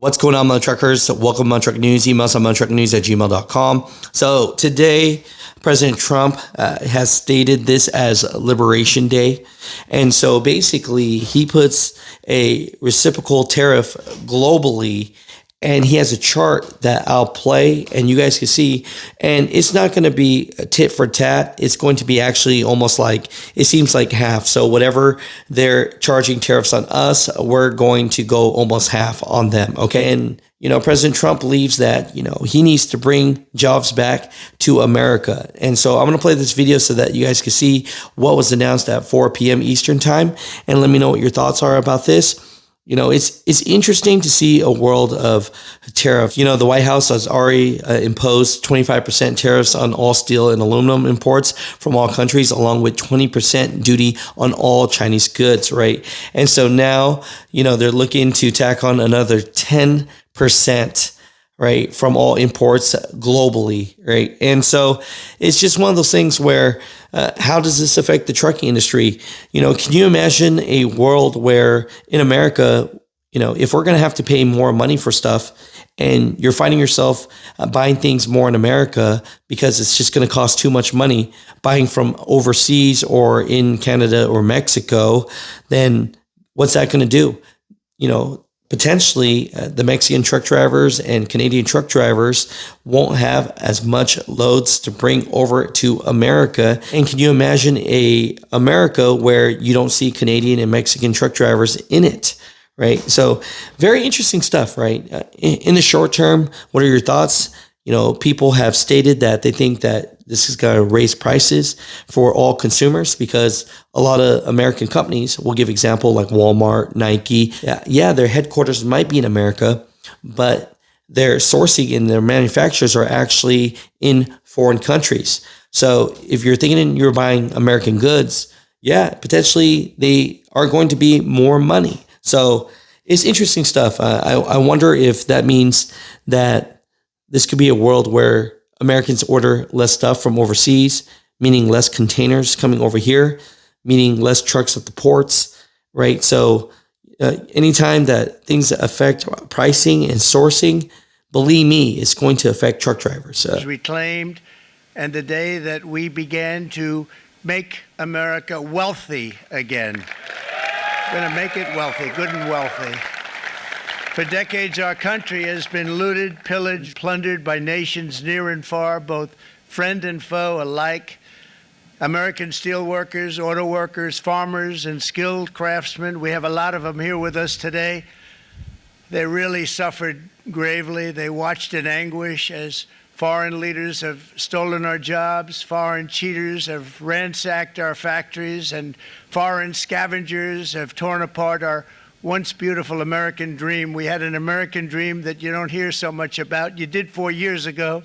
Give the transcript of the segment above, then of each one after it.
What's going on, Mutha Truckers? Welcome to Mutha Truck News. Email us on muthatruckernews@gmail.com. So today, President Trump has stated this as Liberation Day. And so basically, he puts a reciprocal tariff globally, and he has a chart that I'll play and you guys can see. And it's not going to be a tit for tat. It's going to be actually almost like, it seems like half. So whatever they're charging tariffs on us, we're going to go almost half on them. Okay. And, President Trump believes that, he needs to bring jobs back to America. And so I'm going to play this video so that you guys can see what was announced at 4 p.m. Eastern time. And let me know what your thoughts are about this. It's interesting to see a world of tariff. The White House has already imposed 25% tariffs on all steel and aluminum imports from all countries, along with 20% duty on all Chinese goods, right? And so now, they're looking to tack on another 10%, right, from all imports globally, right? And so it's just one of those things where how does this affect the trucking industry? Can you imagine a world where in America, if we're going to have to pay more money for stuff and you're finding yourself buying things more in America because it's just going to cost too much money buying from overseas or in Canada or Mexico, then what's that going to do? Potentially the Mexican truck drivers and Canadian truck drivers won't have as much loads to bring over to America. And can you imagine a America where you don't see Canadian and Mexican truck drivers in it, right? So very interesting stuff, right? In the short term, what are your thoughts? People have stated that they think that this is going to raise prices for all consumers because a lot of American companies, we'll give example like Walmart, Nike. Yeah, their headquarters might be in America, but their sourcing and their manufacturers are actually in foreign countries. So if you're thinking you're buying American goods, yeah, potentially they are going to be more money. So it's interesting stuff. I wonder if that means that this could be a world where Americans order less stuff from overseas, meaning less containers coming over here, meaning less trucks at the ports, right? So anytime that things affect pricing and sourcing, believe me, it's going to affect truck drivers. Reclaimed, and the day that we began to make America wealthy again. We're going to make it wealthy, good and wealthy. For decades, our country has been looted, pillaged, plundered by nations near and far, both friend and foe alike. American steelworkers, auto workers, farmers, and skilled craftsmen, we have a lot of them here with us today. They really suffered gravely. They watched in anguish as foreign leaders have stolen our jobs, foreign cheaters have ransacked our factories, and foreign scavengers have torn apart our once beautiful American dream. We had an American dream that you don't hear so much about. You did 4 years ago,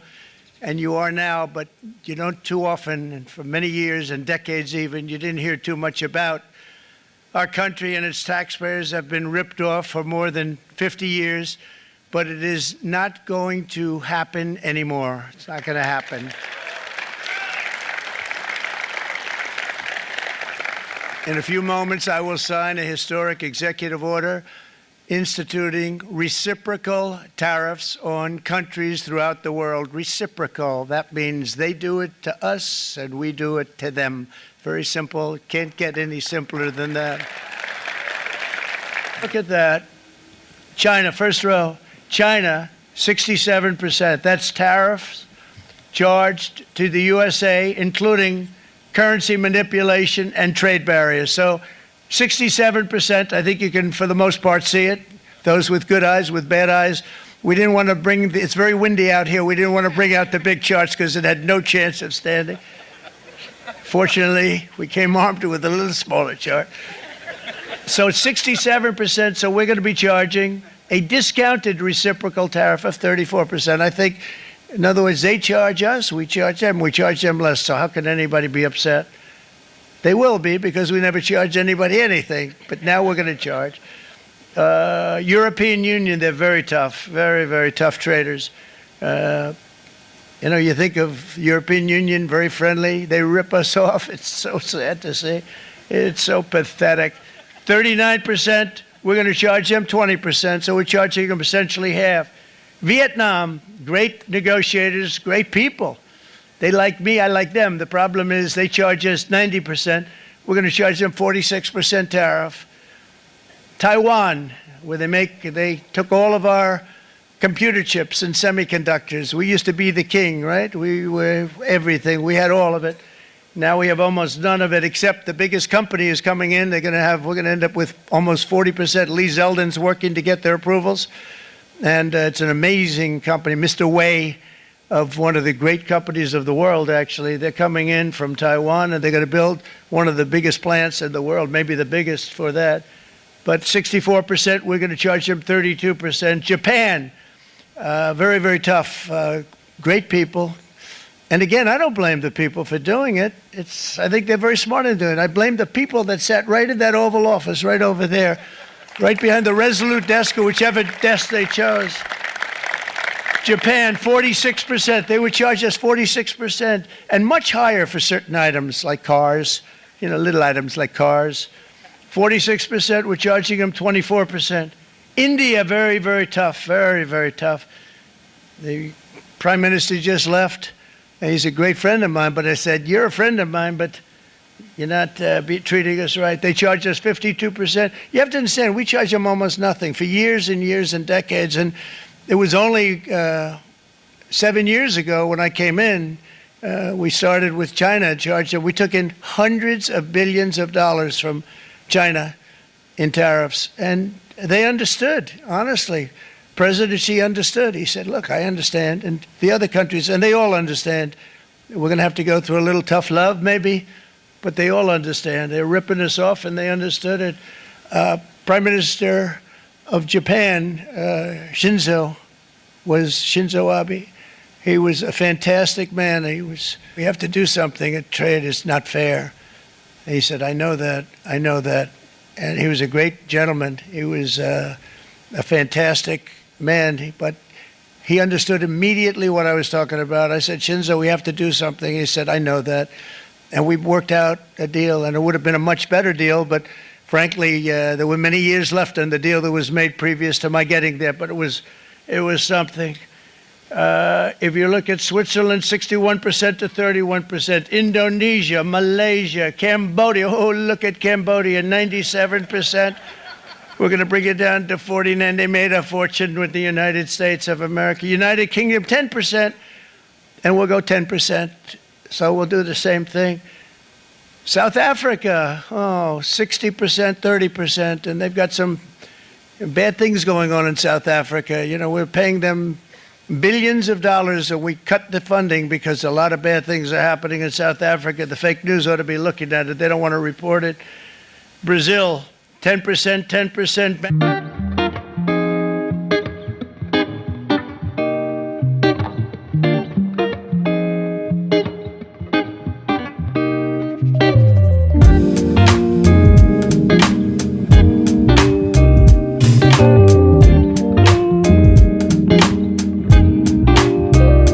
and you are now, but you don't too often, and for many years and decades even, you didn't hear too much about. Our country and its taxpayers have been ripped off for more than 50 years, but it is not going to happen anymore. It's not going to happen. In a few moments, I will sign a historic executive order instituting reciprocal tariffs on countries throughout the world. Reciprocal, that means they do it to us and we do it to them. Very simple, can't get any simpler than that. Look at that. China, first row. China, 67%. That's tariffs charged to the USA, including currency manipulation and trade barriers. So 67%, I think you can, for the most part, see it. Those with good eyes, with bad eyes. We didn't want to bring, it's very windy out here. We didn't want to bring out the big charts because it had no chance of standing. Fortunately, we came armed with a little smaller chart. So it's 67%, so we're going to be charging a discounted reciprocal tariff of 34%. I think, in other words, they charge us, we charge them less. So how can anybody be upset? They will be, because we never charge anybody anything. But now we're going to charge. European Union, they're very tough, very, very tough traders. You think of European Union, very friendly. They rip us off. It's so sad to see. It's so pathetic. 39% we're going to charge them 20%, so we're charging them essentially half. Vietnam, great negotiators, great people. They like me, I like them. The problem is they charge us 90%. We're going to charge them 46% tariff. Taiwan, where they took all of our computer chips and semiconductors. We used to be the king, right? We were everything. We had all of it. Now we have almost none of it, except the biggest company is coming in. We're going to end up with almost 40%. Lee Zeldin's working to get their approvals. And it's an amazing company. Mr. Wei, of one of the great companies of the world, actually, they're coming in from Taiwan, and they're going to build one of the biggest plants in the world, maybe the biggest for that. But 64%, we're going to charge them 32%. Japan, very, very tough, great people. And again, I don't blame the people for doing it. I think they're very smart in doing it. I blame the people that sat right in that Oval Office, right over there, right behind the Resolute desk or whichever desk they chose. Japan, 46%. They would charge us 46%, and much higher for certain items like cars, little items like cars. 46%, we're charging them 24%. India, very, very tough, very, very tough. The Prime Minister just left, and he's a great friend of mine, but I said, you're a friend of mine, but you're not treating us right. They charge us 52%. You have to understand, we charge them almost nothing for years and years and decades, and it was only 7 years ago when I came in, we started with China, charged. We took in hundreds of billions of dollars from China in tariffs, and they understood, honestly. President Xi understood. He said, look, I understand, and the other countries, and they all understand. We're going to have to go through a little tough love, maybe, but they all understand. They're ripping us off, and they understood it. Prime Minister of Japan, Shinzo Abe. He was a fantastic man. We have to do something. A trade is not fair. And he said, I know that. And he was a great gentleman. He was a fantastic man, but he understood immediately what I was talking about. I said, Shinzo, we have to do something. He said, I know that. And we worked out a deal, and it would have been a much better deal, but frankly, there were many years left in the deal that was made previous to my getting there, but it was something. If you look at Switzerland, 61% to 31%. Indonesia, Malaysia, Cambodia. Oh, look at Cambodia, 97%. We're going to bring it down to 49. They made a fortune with the United States of America. United Kingdom, 10%, and we'll go 10%. So we'll do the same thing. South Africa, 60%, 30%, and they've got some bad things going on in South Africa. We're paying them billions of dollars, and we cut the funding because a lot of bad things are happening in South Africa. The fake news ought to be looking at it. They don't want to report it. Brazil, 10%, 10%.